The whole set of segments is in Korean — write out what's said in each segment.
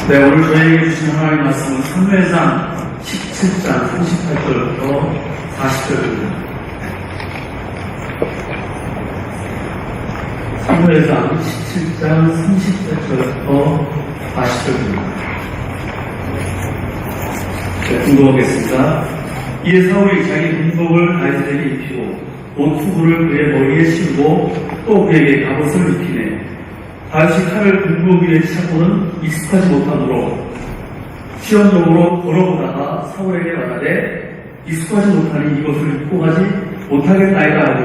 네, 오늘 저희에게 주신 하나님의 말씀은 사무엘상 17장 38절부터 40절입니다. 사무엘상 17장 38절부터 40절입니다. 네, 공부하겠습니다. 이에 사울이 자기 군복을 다윗에게 입히고 옷 투구를 그의 머리에 씌우고 또 그에게 갑옷을 입히네. 다윗이 칼을 군복 위에 차고는 익숙하지 못하므로 시험적으로 걸어보다가 사울에게 말하되 익숙하지 못하니 이것을 입고 가지 못하겠나이다 하고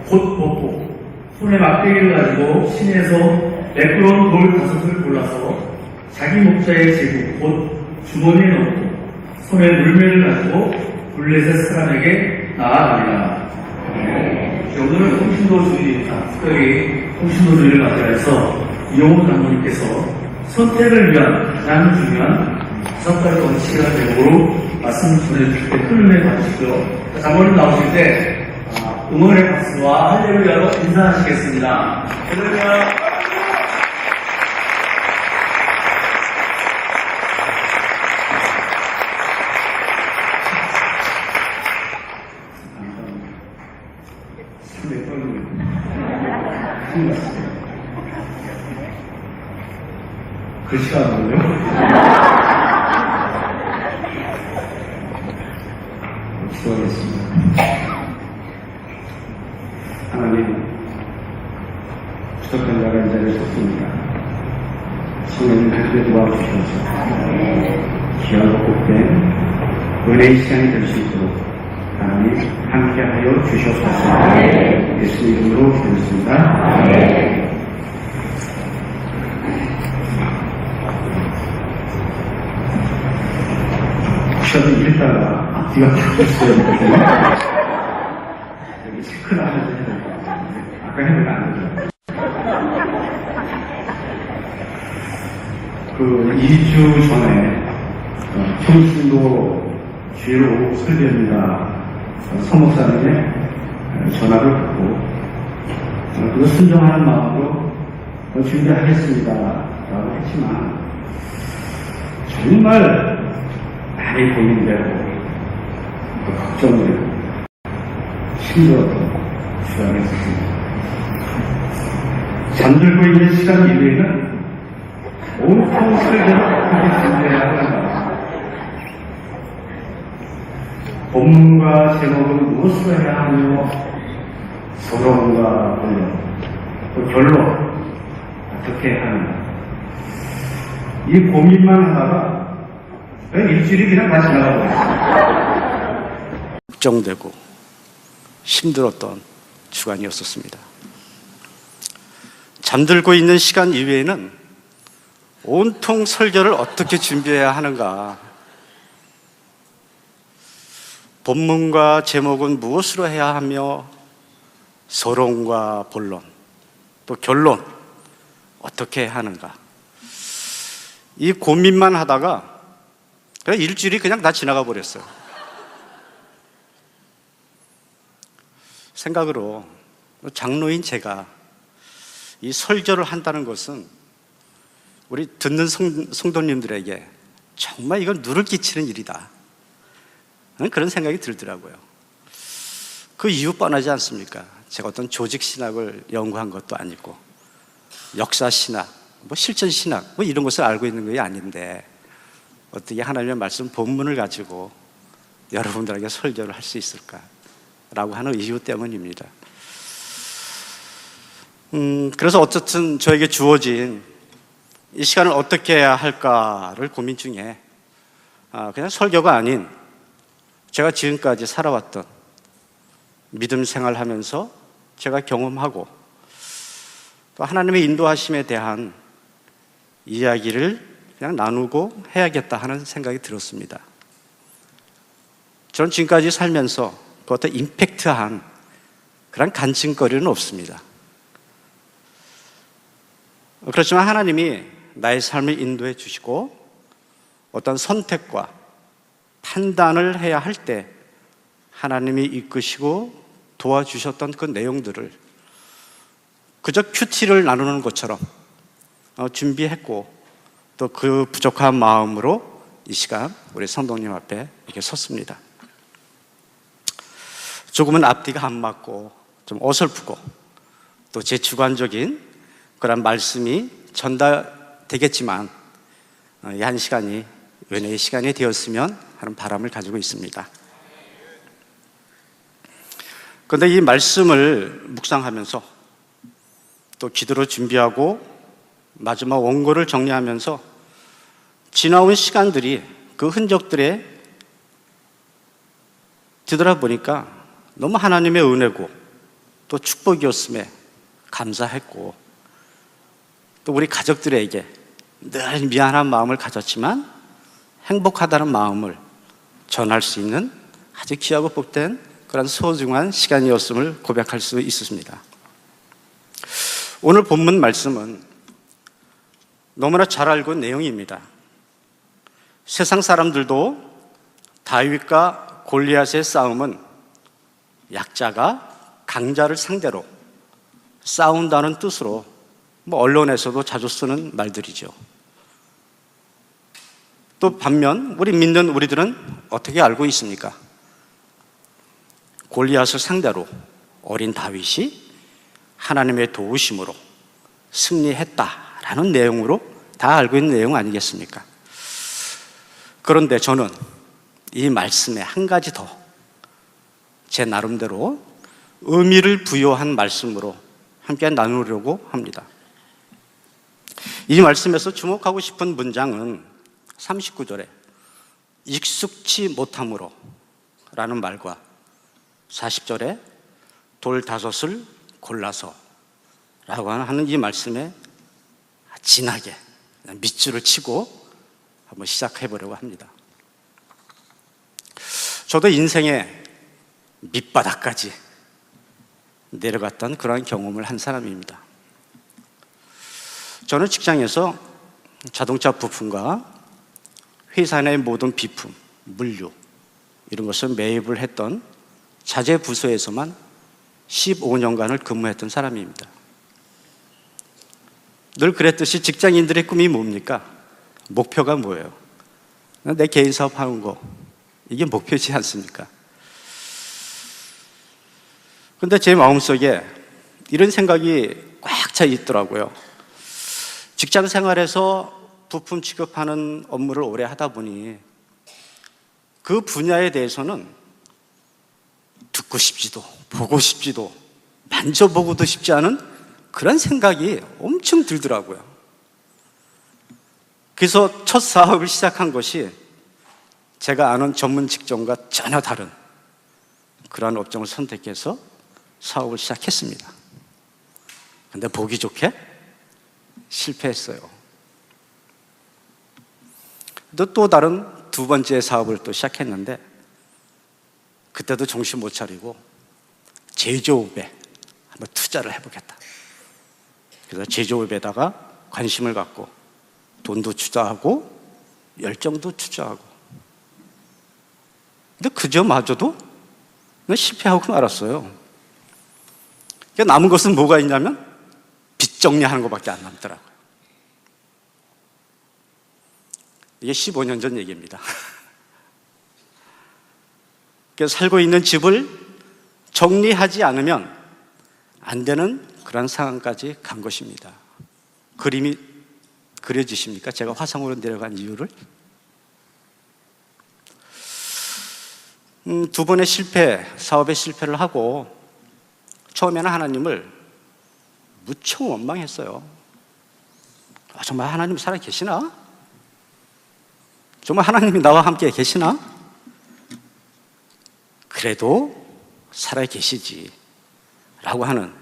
곧 벗고 손에 막대기를 가지고 시내에서 매끄러운 돌 5을 골라서 자기 목자의 제구 곧 주머니에 넣고 손에 물매를 가지고 블레셋 사람에게 나아가니라. 오늘은 통신도 주일입니다. 특별히 통신도 주일을 맞이해서 이용호 장로님께서 선택을 위한 가장 중요한 5가지 원칙이라는 제목으로 말씀 전해주실 때 큰을 내봐주시고요. 장로님 나오실 때 응원의 박수와 할렐루야로 인사하시겠습니다. 할렐루야. 글씨가 안 나오네요. 기도하겠습니다. 하나님, 부족한 자가 이 자리에 섰습니다. 성령님 함께 도와주셔서 귀하고 복된 은혜의 시간이 될 수 있도록 하나님 함께하여 주시옵소서. 예수 이름으로 기도했습니다. 저는 이랬다가 앞뒤가 바뀌었어요. 여기 체크를 하셔야 돼요. 아까 해보면 안 되죠. 그 2주 전에 평신도 주일 오후 설교입니다. 서목사님의 전화를 받고 그거 순종하는 마음으로 준비하겠습니다 라고 했지만 정말 많이 고민되고 걱정되고 힘들었던 시간이었습니다. 잠들고 있는 시간 이외에는 온통 설교를 어떻게 준비해야 하는가. 본문과 제목은 무엇으로 해야 하며 서론과 본론 또 결론 어떻게 해야 하는가. 이 고민만 하다가 일주일이 그냥 다 지나가고 있어요. 걱정되고 힘들었던 주간이었었습니다. 잠들고 있는 시간 이외에는 온통 설교를 어떻게 준비해야 하는가. 본문과 제목은 무엇으로 해야 하며 서론과 본론 또 결론 어떻게 해야 하는가. 이 고민만 하다가 일주일이 그냥 다 지나가 버렸어요. 생각으로 장로인 제가 이 설교를 한다는 것은 우리 듣는 성도님들에게 정말 이건 누를 끼치는 일이다. 그런 생각이 들더라고요. 그 이유 뻔하지 않습니까? 제가 어떤 조직 신학을 연구한 것도 아니고 역사 신학, 실전 신학 이런 것을 알고 있는 게 아닌데 어떻게 하나님의 말씀 본문을 가지고 여러분들에게 설교를 할 수 있을까라고 하는 이유 때문입니다. 그래서 어쨌든 저에게 주어진 이 시간을 어떻게 해야 할까를 고민 중에 그냥 설교가 아닌 제가 지금까지 살아왔던 믿음 생활하면서 제가 경험하고 또 하나님의 인도하심에 대한 이야기를 그냥 나누고 해야겠다 하는 생각이 들었습니다. 저는 지금까지 살면서 그 어떤 임팩트한 그런 간증거리는 없습니다. 그렇지만 하나님이 나의 삶을 인도해 주시고 어떤 선택과 판단을 해야 할 때 하나님이 이끄시고 도와주셨던 그 내용들을 그저 큐티를 나누는 것처럼 준비했고 또 그 부족한 마음으로 이 시간 우리 성도님 앞에 이렇게 섰습니다. 조금은 앞뒤가 안 맞고 좀 어설프고 또 제 주관적인 그런 말씀이 전달되겠지만 이 한 시간이 은혜의 시간이 되었으면 하는 바람을 가지고 있습니다. 그런데 이 말씀을 묵상하면서 또 기도로 준비하고 마지막 원고를 정리하면서 지나온 시간들이 그 흔적들에 뒤돌아보니까 너무 하나님의 은혜고 또 축복이었음에 감사했고 또 우리 가족들에게 늘 미안한 마음을 가졌지만 행복하다는 마음을 전할 수 있는 아주 귀하고 복된 그런 소중한 시간이었음을 고백할 수 있습니다. 오늘 본문 말씀은 너무나 잘 알고 있는 내용입니다. 세상 사람들도 다윗과 골리앗의 싸움은 약자가 강자를 상대로 싸운다는 뜻으로 언론에서도 자주 쓰는 말들이죠. 또 반면 우리 믿는 우리들은 어떻게 알고 있습니까? 골리앗을 상대로 어린 다윗이 하나님의 도우심으로 승리했다라는 내용으로 다 알고 있는 내용 아니겠습니까? 그런데 저는 이 말씀에 한 가지 더 제 나름대로 의미를 부여한 말씀으로 함께 나누려고 합니다. 이 말씀에서 주목하고 싶은 문장은 39절에 익숙치 못함으로 라는 말과 40절에 돌 5을 골라서 라고 하는 이 말씀에 진하게 밑줄을 치고 한번 시작해 보려고 합니다. 저도 인생의 밑바닥까지 내려갔던 그러한 경험을 한 사람입니다. 저는 직장에서 자동차 부품과 회사 내 모든 비품, 물류 이런 것을 매입을 했던 자재 부서에서만 15년간을 근무했던 사람입니다. 늘 그랬듯이 직장인들의 꿈이 뭡니까? 목표가 뭐예요? 내 개인 사업하는 거, 이게 목표지 않습니까? 근데 제 마음속에 이런 생각이 꽉 차 있더라고요. 직장 생활에서 부품 취급하는 업무를 오래 하다 보니 그 분야에 대해서는 듣고 싶지도 보고 싶지도 만져보고도 싶지 않은 그런 생각이 엄청 들더라고요. 그래서 첫 사업을 시작한 것이 제가 아는 전문 직종과 전혀 다른 그러한 업종을 선택해서 사업을 시작했습니다. 근데 보기 좋게 실패했어요. 또 다른 두 번째 사업을 또 시작했는데 그때도 정신 못 차리고 제조업에 한번 투자를 해보겠다. 그래서 제조업에다가 관심을 갖고 돈도 투자하고 열정도 투자하고 근데 그저마저도 실패하고 말았어요. 남은 것은 뭐가 있냐면 빚 정리하는 것밖에 안 남더라고요. 이게 15년 전 얘기입니다. 그래서 살고 있는 집을 정리하지 않으면 안 되는 그런 상황까지 간 것입니다. 그림이 그려지십니까? 제가 화성으로 내려간 이유를? 두 번의 사업에 실패를 하고 처음에는 하나님을 무척 원망했어요. 정말 하나님 살아 계시나? 정말 하나님이 나와 함께 계시나? 그래도 살아 계시지 라고 하는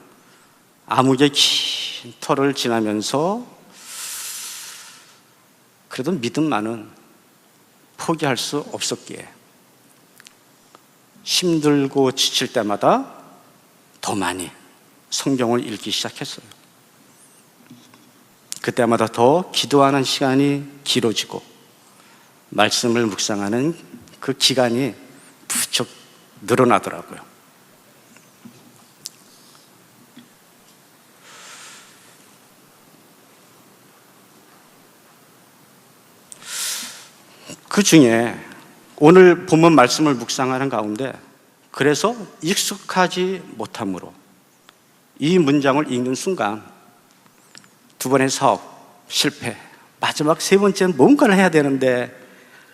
암흑의 긴 터를 지나면서 그래도 믿음만은 포기할 수 없었기에 힘들고 지칠 때마다 더 많이 성경을 읽기 시작했어요. 그때마다 더 기도하는 시간이 길어지고 말씀을 묵상하는 그 기간이 부쩍 늘어나더라고요. 그 중에 오늘 본문 말씀을 묵상하는 가운데 그래서 익숙하지 못함으로 이 문장을 읽는 순간 두 번의 사업 실패, 마지막 세 번째는 뭔가를 해야 되는데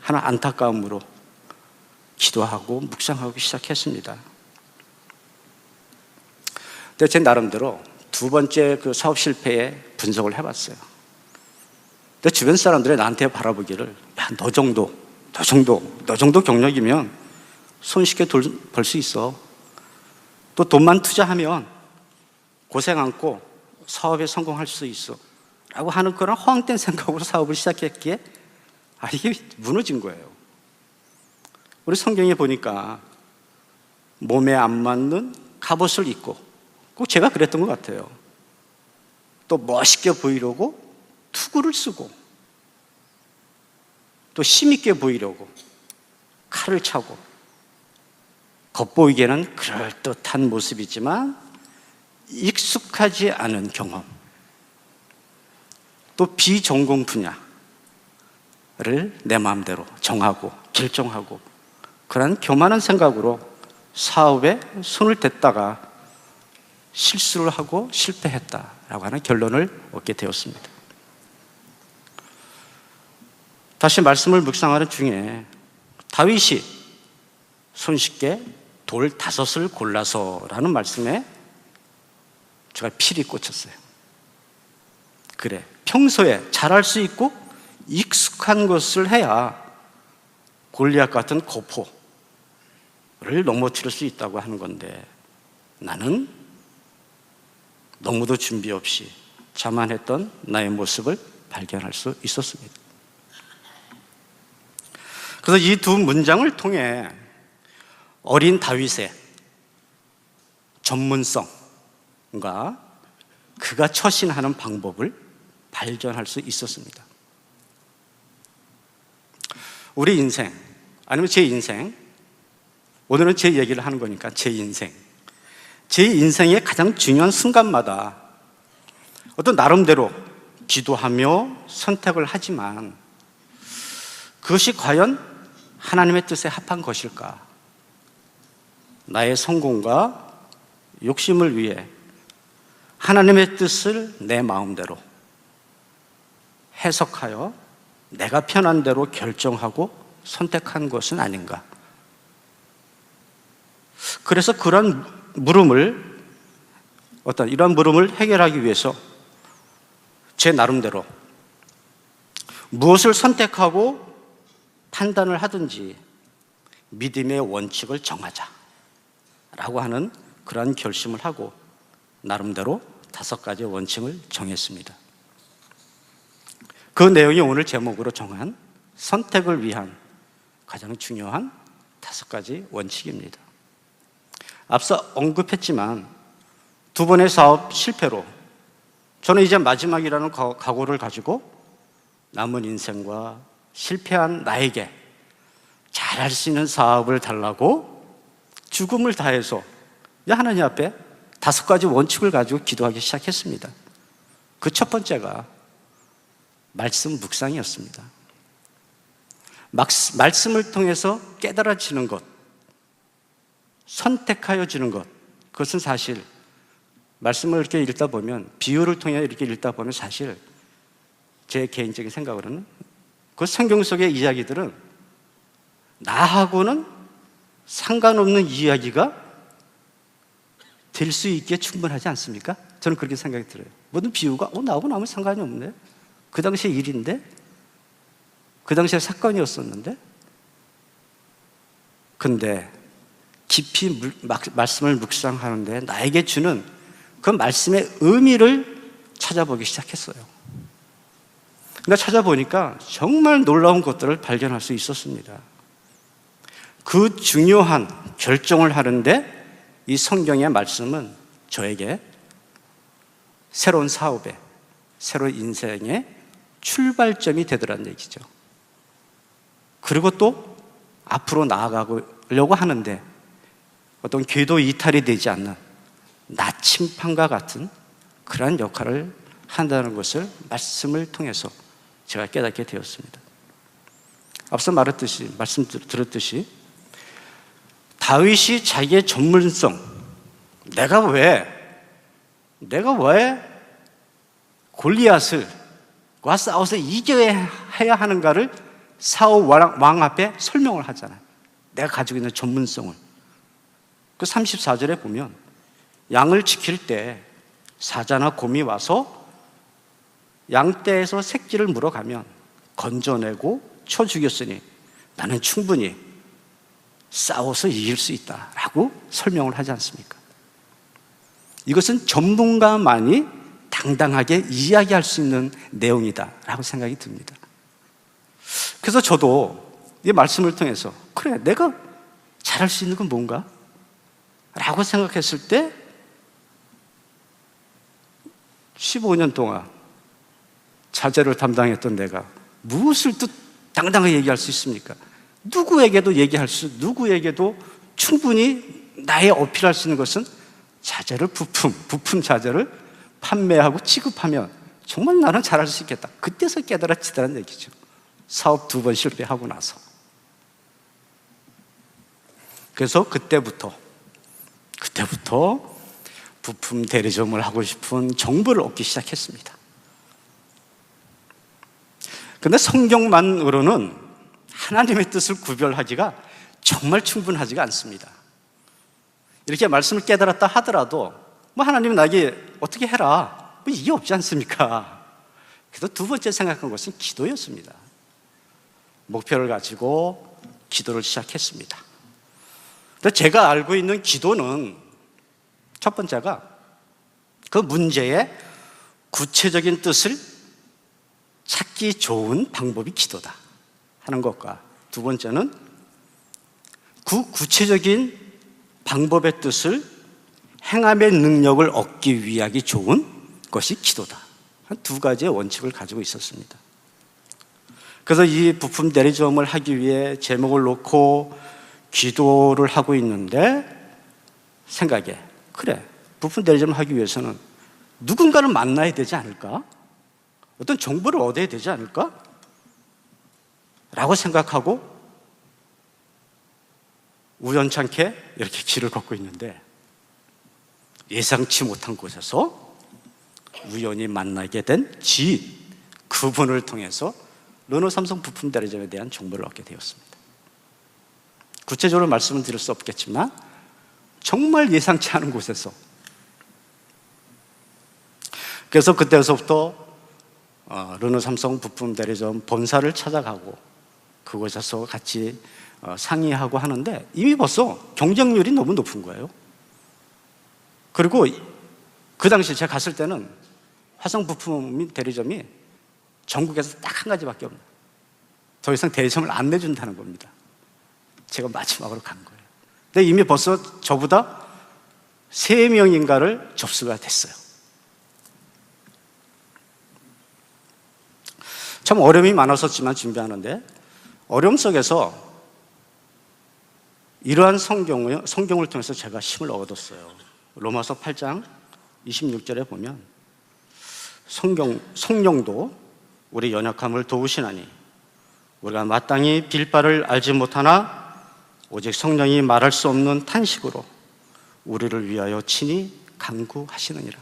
하는 안타까움으로 기도하고 묵상하고 시작했습니다. 근데 제 나름대로 두 번째 그 사업 실패에 분석을 해봤어요. 근데 주변 사람들이 나한테 바라보기를 야, 너 정도 경력이면 손쉽게 벌 수 있어. 또 돈만 투자하면 고생 않고 사업에 성공할 수 있어. 라고 하는 그런 허황된 생각으로 사업을 시작했기에 이게 무너진 거예요. 우리 성경에 보니까 몸에 안 맞는 갑옷을 입고 꼭 제가 그랬던 것 같아요. 또 멋있게 보이려고 투구를 쓰고 또 힘있게 보이려고 칼을 차고 겉보이기에는 그럴듯한 모습이지만 익숙하지 않은 경험 또 비전공 분야를 내 마음대로 정하고 결정하고 그런 교만한 생각으로 사업에 손을 댔다가 실수를 하고 실패했다라고 하는 결론을 얻게 되었습니다. 다시 말씀을 묵상하는 중에 다윗이 손쉽게 돌 5을 골라서라는 말씀에 제가 필이 꽂혔어요. 그래, 평소에 잘할 수 있고 익숙한 것을 해야 골리앗 같은 거포를 넘어뜨릴 수 있다고 하는 건데 나는 너무도 준비 없이 자만했던 나의 모습을 발견할 수 있었습니다. 그래서 이 두 문장을 통해 어린 다윗의 전문성과 그가 처신하는 방법을 발견할 수 있었습니다. 우리 인생, 아니면 제 인생, 오늘은 제 얘기를 하는 거니까 제 인생의 가장 중요한 순간마다 어떤 나름대로 기도하며 선택을 하지만 그것이 과연 하나님의 뜻에 합한 것일까? 나의 성공과 욕심을 위해 하나님의 뜻을 내 마음대로 해석하여 내가 편한 대로 결정하고 선택한 것은 아닌가? 그래서 이러한 물음을 해결하기 위해서 제 나름대로 무엇을 선택하고 판단을 하든지 믿음의 원칙을 정하자라고 하는 그러한 결심을 하고 나름대로 5가지 원칙을 정했습니다. 그 내용이 오늘 제목으로 정한 선택을 위한 가장 중요한 5가지 원칙입니다. 앞서 언급했지만 두 번의 사업 실패로 저는 이제 마지막이라는 각오를 가지고 남은 인생과 실패한 나에게 잘할 수 있는 사업을 달라고 죽음을 다해서 하나님 앞에 5가지 원칙을 가지고 기도하기 시작했습니다. 그 첫 번째가 말씀 묵상이었습니다. 말씀을 통해서 깨달아지는 것, 선택하여 주는 것, 그것은 사실 말씀을 이렇게 읽다 보면, 비유를 통해 이렇게 읽다 보면 사실 제 개인적인 생각으로는 그 성경 속의 이야기들은 나하고는 상관없는 이야기가 될 수 있기에 충분하지 않습니까? 저는 그렇게 생각이 들어요. 모든 비유가 나하고는 아무 상관이 없네. 그 당시의 일인데, 그 당시의 사건이었었는데, 근데 깊이 말씀을 묵상하는데 나에게 주는 그 말씀의 의미를 찾아보기 시작했어요. 근데 찾아보니까 정말 놀라운 것들을 발견할 수 있었습니다. 그 중요한 결정을 하는데 이 성경의 말씀은 저에게 새로운 사업에, 새로운 인생의 출발점이 되더란 얘기죠. 그리고 또 앞으로 나아가려고 하는데 어떤 궤도 이탈이 되지 않는 나침판과 같은 그러한 역할을 한다는 것을 말씀을 통해서 제가 깨닫게 되었습니다. 앞서 말씀드렸듯이 다윗이 자기의 전문성, 내가 왜 골리앗과 싸워서 이겨야 하는가를 사울 왕 앞에 설명을 하잖아요. 내가 가지고 있는 전문성을. 그 34절에 보면 양을 지킬 때 사자나 곰이 와서 양떼에서 새끼를 물어가면 건져내고 쳐 죽였으니 나는 충분히 싸워서 이길 수 있다라고 설명을 하지 않습니까? 이것은 전문가만이 당당하게 이야기할 수 있는 내용이다라고 생각이 듭니다. 그래서 저도 이 말씀을 통해서 그래, 내가 잘할 수 있는 건 뭔가? 라고 생각했을 때 15년 동안 자제를 담당했던 내가 무엇을 또 당당하게 얘기할 수 있습니까? 누구에게도 충분히 나의 어필할 수 있는 것은 자재를 부품 자재를 판매하고 취급하면 정말 나는 잘할 수 있겠다. 그때서 깨달아지다는 얘기죠. 사업 2번 실패하고 나서. 그래서 그때부터 부품 대리점을 하고 싶은 정보를 얻기 시작했습니다. 그런데 성경만으로는 하나님의 뜻을 구별하기가 정말 충분하지가 않습니다. 이렇게 말씀을 깨달았다 하더라도 하나님은 나에게 어떻게 해라, 이게 없지 않습니까? 그래서 두 번째 생각한 것은 기도였습니다. 목표를 가지고 기도를 시작했습니다. 근데 제가 알고 있는 기도는 첫 번째가 그 문제의 구체적인 뜻을 찾기 좋은 방법이 기도다 하는 것과, 두 번째는 그 구체적인 방법의 뜻을 행함의 능력을 얻기 위하기 좋은 것이 기도다. 한 두 가지의 원칙을 가지고 있었습니다. 그래서 이 부품 대리점을 하기 위해 제목을 놓고 기도를 하고 있는데 생각에, 그래, 부품 대리점을 하기 위해서는 누군가를 만나야 되지 않을까? 어떤 정보를 얻어야 되지 않을까? 라고 생각하고 우연찮게 이렇게 길을 걷고 있는데 예상치 못한 곳에서 우연히 만나게 된 지인, 그분을 통해서 르노삼성 부품 대리점에 대한 정보를 얻게 되었습니다. 구체적으로 말씀을 드릴 수 없겠지만 정말 예상치 않은 곳에서, 그래서 그때서부터 르노삼성 부품 대리점 본사를 찾아가고 그곳에서 같이 상의하고 하는데 이미 벌써 경쟁률이 너무 높은 거예요. 그리고 그 당시 제가 갔을 때는 화성 부품 대리점이 전국에서 딱 한 가지밖에 없는, 더 이상 대리점을 안 내준다는 겁니다. 제가 마지막으로 간 거예요. 근데 이미 벌써 저보다 3명인가를 접수가 됐어요. 참 어려움이 많았었지만 준비하는데 어려움 속에서 이러한 성경을 통해서 제가 힘을 얻었어요. 로마서 8장 26절에 보면 성령도 우리 연약함을 도우시나니 우리가 마땅히 빌 바를 알지 못하나 오직 성령이 말할 수 없는 탄식으로 우리를 위하여 친히 간구하시느니라.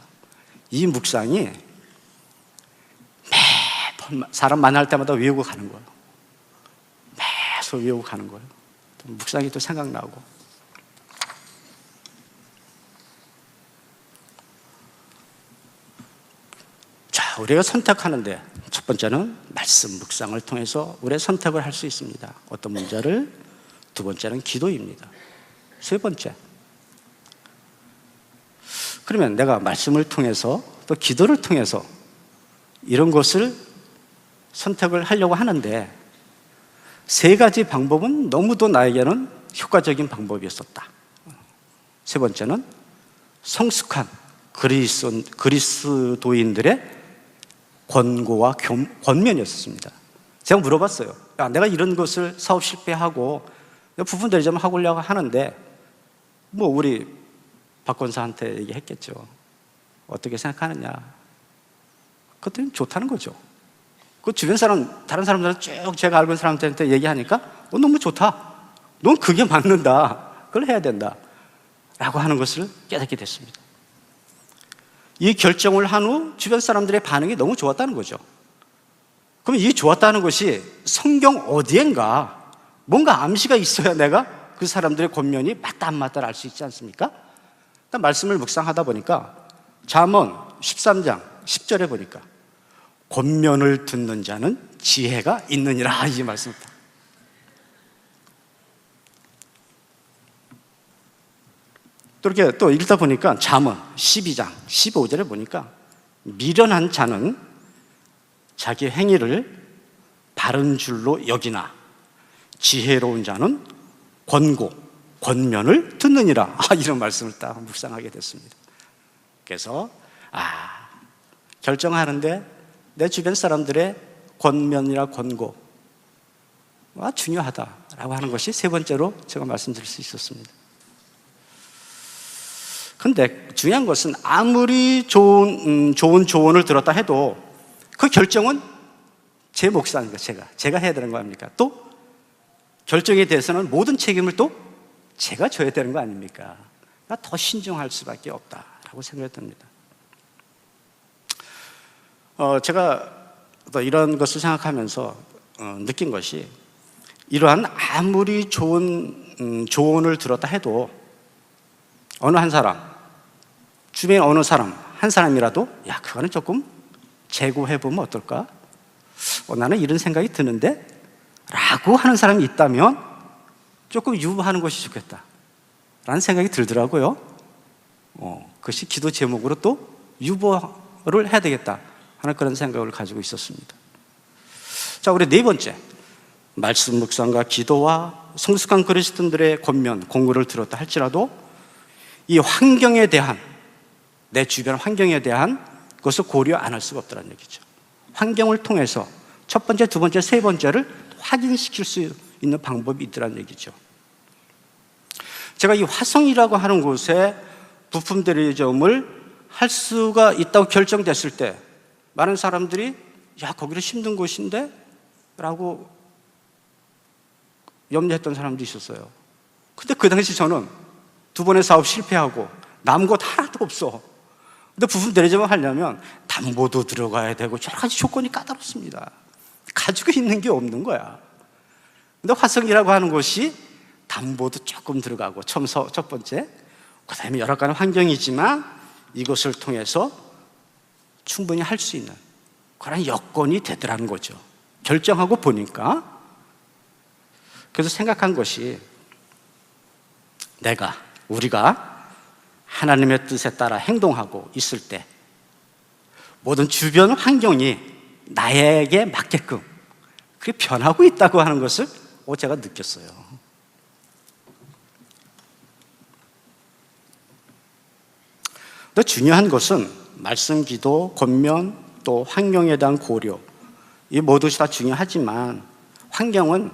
이 묵상이 매번 사람 만날 때마다 외우고 가는 거예요. 계속 외우고 가는 거예요. 묵상이 또 생각나고. 자, 우리가 선택하는데 첫 번째는 말씀 묵상을 통해서 우리의 선택을 할 수 있습니다. 어떤 문제를. 두 번째는 기도입니다. 세 번째, 그러면 내가 말씀을 통해서 또 기도를 통해서 이런 것을 선택을 하려고 하는데 세 가지 방법은 너무도 나에게는 효과적인 방법이었었다. 세 번째는 성숙한 그리스도인들의 권고와 권면이었습니다. 제가 물어봤어요. 야, 내가 이런 것을 사업 실패하고 부품 대리점을 하려고 하는데 우리 박 권사한테 얘기했겠죠. 어떻게 생각하느냐. 그것들은 좋다는 거죠. 그 주변 사람, 다른 사람들은 쭉 제가 알고 있는 사람들한테 얘기하니까 너무 좋다. 넌 그게 맞는다. 그걸 해야 된다. 라고 하는 것을 깨닫게 됐습니다. 이 결정을 한 후 주변 사람들의 반응이 너무 좋았다는 거죠. 그럼 이 좋았다는 것이 성경 어디엔가 뭔가 암시가 있어야 내가 그 사람들의 권면이 맞다 안 맞다를 알 수 있지 않습니까? 말씀을 묵상하다 보니까 잠언 13장 10절에 보니까 권면을 듣는 자는 지혜가 있느니라 이 말씀입니다. 또 이렇게 또 읽다 보니까 잠언 12장 15절에 보니까 미련한 자는 자기 행위를 바른 줄로 여기나 지혜로운 자는 권고, 권면을 듣느니라. 이런 말씀을 딱 묵상하게 됐습니다. 그래서 결정하는데 내 주변 사람들의 권면이나 권고 중요하다라고 하는 것이 세 번째로 제가 말씀드릴 수 있었습니다. 그런데 중요한 것은 아무리 좋은 조언을 들었다 해도 그 결정은 제 몫이 아닙니까? 제가 해야 되는 거 아닙니까? 또 결정에 대해서는 모든 책임을 또 제가 져야 되는 거 아닙니까? 더 신중할 수밖에 없다라고 생각이 듭니다. 제가 또 이런 것을 생각하면서 느낀 것이 이러한 아무리 좋은 조언을 들었다 해도 어느 한 사람, 주변에 어느 사람, 한 사람이라도 그거는 조금 재고해보면 어떨까? 나는 이런 생각이 드는데? 라고 하는 사람이 있다면 조금 유보하는 것이 좋겠다 라는 생각이 들더라고요. 그것이 기도 제목으로 또 유보를 해야 되겠다 하는 그런 생각을 가지고 있었습니다. 자, 우리 네 번째, 말씀 묵상과 기도와 성숙한 그리스도인들의 권면, 공부를 들었다 할지라도 이 환경에 대한, 내 주변 환경에 대한 그것을 고려 안 할 수가 없다는 얘기죠. 환경을 통해서 첫 번째, 두 번째, 세 번째를 확인시킬 수 있는 방법이 있더라는 얘기죠. 제가 이 화성이라고 하는 곳에 부품 대리점을 할 수가 있다고 결정됐을 때 많은 사람들이 거기를 힘든 곳인데? 라고 염려했던 사람도 있었어요. 근데 그 당시 저는 두 번의 사업 실패하고 남은 것 하나도 없어. 근데 부품 대리점을 하려면 담보도 들어가야 되고 여러 가지 조건이 까다롭습니다. 가지고 있는 게 없는 거야. 근데 화성이라고 하는 곳이 담보도 조금 들어가고 첫 번째, 그 다음에 여러 가지 환경이지만 이것을 통해서 충분히 할 수 있는 그런 여건이 되더라는 거죠. 결정하고 보니까. 그래서 생각한 것이 우리가 하나님의 뜻에 따라 행동하고 있을 때 모든 주변 환경이 나에게 맞게끔 그게 변하고 있다고 하는 것을 제가 느꼈어요. 또 중요한 것은 말씀, 기도, 권면, 또 환경에 대한 고려, 이 모두 다 중요하지만 환경은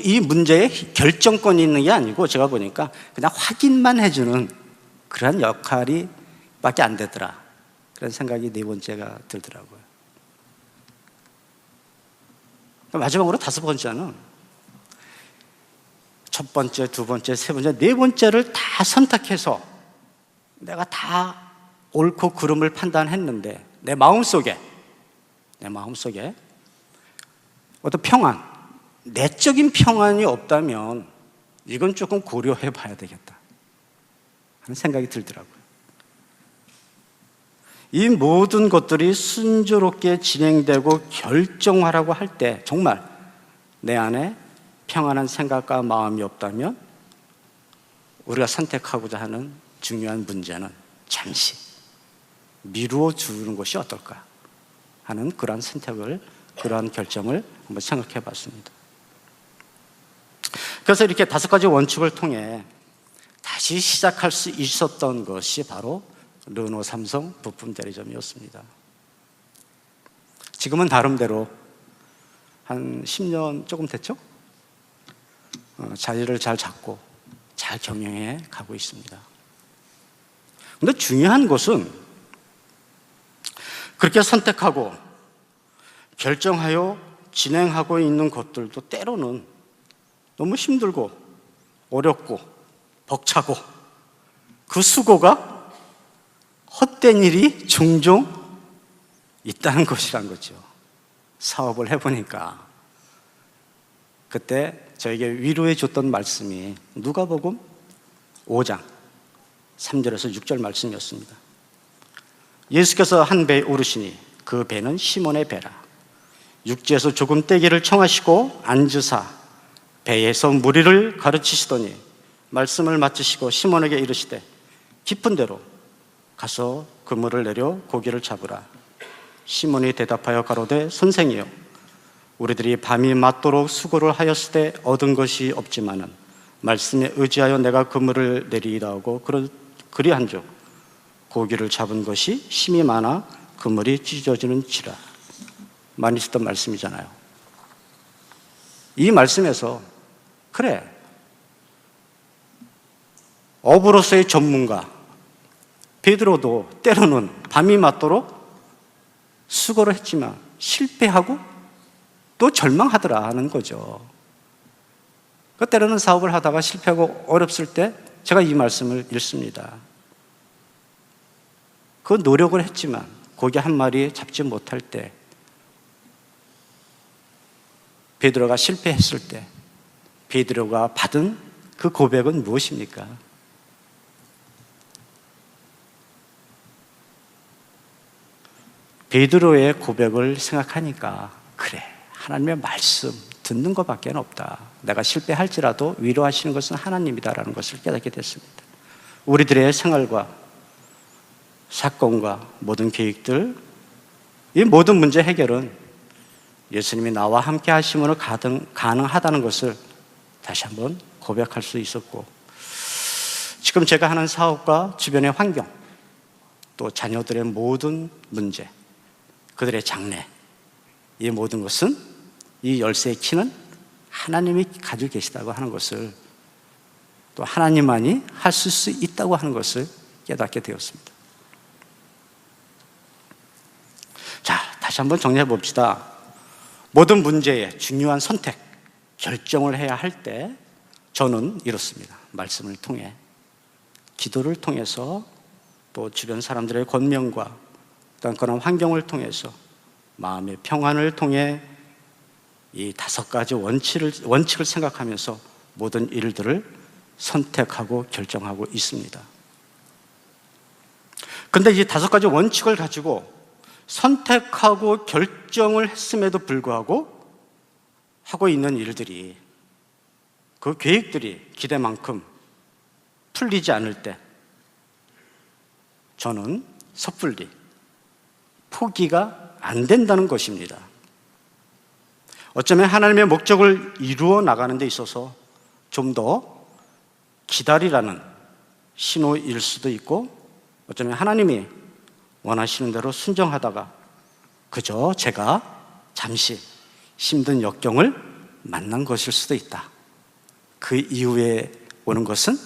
이 문제에 결정권이 있는 게 아니고 제가 보니까 그냥 확인만 해주는 그런 역할이 밖에 안 되더라. 그런 생각이 네 번째가 들더라고요. 마지막으로 다섯 번째는 첫 번째, 두 번째, 세 번째, 네 번째를 다 선택해서 내가 다 옳고 그름을 판단했는데 내 마음속에 어떤 평안, 내적인 평안이 없다면 이건 조금 고려해 봐야 되겠다 하는 생각이 들더라고요. 이 모든 것들이 순조롭게 진행되고 결정하라고 할 때 정말 내 안에 평안한 생각과 마음이 없다면 우리가 선택하고자 하는 중요한 문제는 잠시 미루어 주는 것이 어떨까 하는 그러한 그러한 결정을 한번 생각해 봤습니다. 그래서 이렇게 다섯 가지 원칙을 통해 다시 시작할 수 있었던 것이 바로 르노 삼성 부품 대리점이었습니다. 지금은 나름대로 한 10년 조금 됐죠? 자리를 잘 잡고 잘 경영해 가고 있습니다. 그런데 중요한 것은 그렇게 선택하고 결정하여 진행하고 있는 것들도 때로는 너무 힘들고 어렵고 벅차고 그 수고가 헛된 일이 종종 있다는 것이란 거죠. 사업을 해보니까 그때 저에게 위로해 줬던 말씀이 누가복음 5장 3절에서 6절 말씀이었습니다. 예수께서 한 배에 오르시니 그 배는 시몬의 배라. 육지에서 조금 떼기를 청하시고 앉으사 배에서 무리를 가르치시더니 말씀을 마치시고 시몬에게 이르시되 깊은 데로 가서 그물을 내려 고기를 잡으라. 시몬이 대답하여 가로되 선생이여 우리들이 밤이 맞도록 수고를 하였을 때 얻은 것이 없지만은 말씀에 의지하여 내가 그물을 내리이다 하고 그리한즉 고기를 잡은 것이 힘이 많아 그물이 찢어지는지라. 많이 쓰던 말씀이잖아요. 이 말씀에서 그래, 업으로서의 전문가 베드로도 때로는 밤이 맞도록 수고를 했지만 실패하고 또 절망하더라 하는 거죠. 그 때로는 사업을 하다가 실패하고 어렵을 때 제가 이 말씀을 읽습니다. 그 노력을 했지만 고기 한 마리 잡지 못할 때, 베드로가 실패했을 때 베드로가 받은 그 고백은 무엇입니까? 베드로의 고백을 생각하니까 그래, 하나님의 말씀 듣는 것밖에 없다. 내가 실패할지라도 위로하시는 것은 하나님이다라는 것을 깨닫게 됐습니다. 우리들의 생활과 사건과 모든 계획들, 이 모든 문제 해결은 예수님이 나와 함께 하심으로 가능하다는 것을 다시 한번 고백할 수 있었고, 지금 제가 하는 사업과 주변의 환경, 또 자녀들의 모든 문제, 그들의 장래, 이 모든 것은 이 열쇠의 키는 하나님이 가지고 계시다고 하는 것을, 또 하나님만이 하실 수 있다고 하는 것을 깨닫게 되었습니다. 자, 다시 한번 정리해 봅시다. 모든 문제에 중요한 선택, 결정을 해야 할 때 저는 이렇습니다. 말씀을 통해, 기도를 통해서, 또 주변 사람들의 권면과 그런 환경을 통해서, 마음의 평안을 통해 이 5가지 원칙을 생각하면서 모든 일들을 선택하고 결정하고 있습니다. 그런데 이 5가지 원칙을 가지고 선택하고 결정을 했음에도 불구하고 하고 있는 일들이, 그 계획들이 기대만큼 풀리지 않을 때 저는 섣불리 포기가 안 된다는 것입니다. 어쩌면 하나님의 목적을 이루어 나가는 데 있어서 좀 더 기다리라는 신호일 수도 있고, 어쩌면 하나님이 원하시는 대로 순종하다가 그저 제가 잠시 힘든 역경을 만난 것일 수도 있다. 그 이후에 오는 것은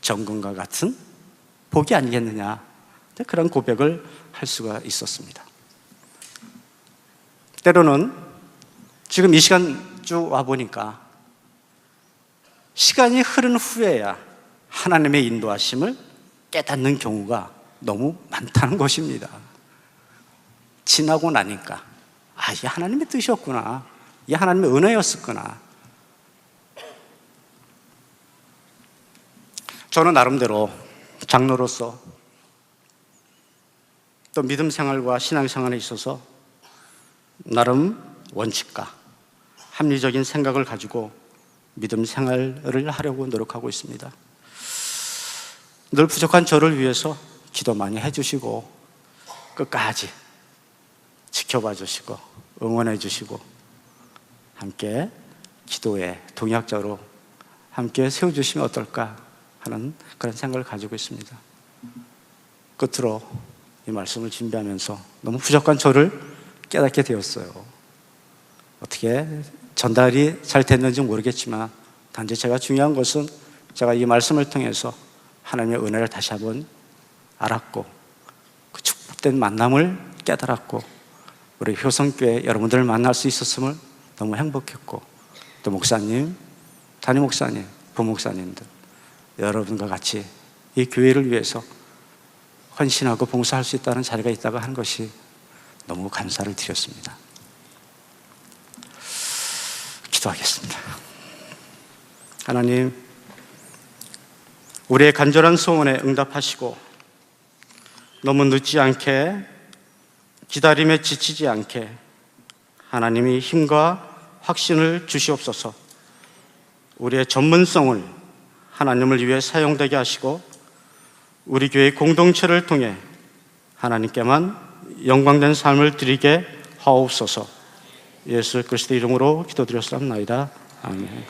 정금과 같은 복이 아니겠느냐, 그런 고백을 할 수가 있었습니다. 때로는 지금 이 시간 쭉 와보니까 시간이 흐른 후에야 하나님의 인도하심을 깨닫는 경우가 너무 많다는 것입니다. 지나고 나니까 이게 하나님의 뜻이었구나, 이게 하나님의 은혜였었구나. 저는 나름대로 장로로서 또 믿음 생활과 신앙 생활에 있어서 나름 원칙과 합리적인 생각을 가지고 믿음 생활을 하려고 노력하고 있습니다. 늘 부족한 저를 위해서 기도 많이 해주시고 끝까지 지켜봐 주시고 응원해 주시고 함께 기도의 동역자로 함께 세워주시면 어떨까 하는 그런 생각을 가지고 있습니다. 끝으로 이 말씀을 준비하면서 너무 부족한 저를 깨닫게 되었어요. 어떻게 전달이 잘 됐는지 모르겠지만 단지 제가 중요한 것은 제가 이 말씀을 통해서 하나님의 은혜를 다시 한번 알았고, 그 축복된 만남을 깨달았고, 우리 효성교회 여러분들을 만날 수 있었음을 너무 행복했고, 또 목사님, 담임 목사님, 부목사님들 여러분과 같이 이 교회를 위해서 헌신하고 봉사할 수 있다는 자리가 있다고 하는 것이 너무 감사를 드렸습니다. 기도하겠습니다. 하나님, 우리의 간절한 소원에 응답하시고 너무 늦지 않게, 기다림에 지치지 않게 하나님이 힘과 확신을 주시옵소서. 우리의 전문성을 하나님을 위해 사용되게 하시고 우리 교회 공동체를 통해 하나님께만 영광된 삶을 드리게 하옵소서. 예수 그리스도 이름으로 기도드렸사옵나이다. 아멘.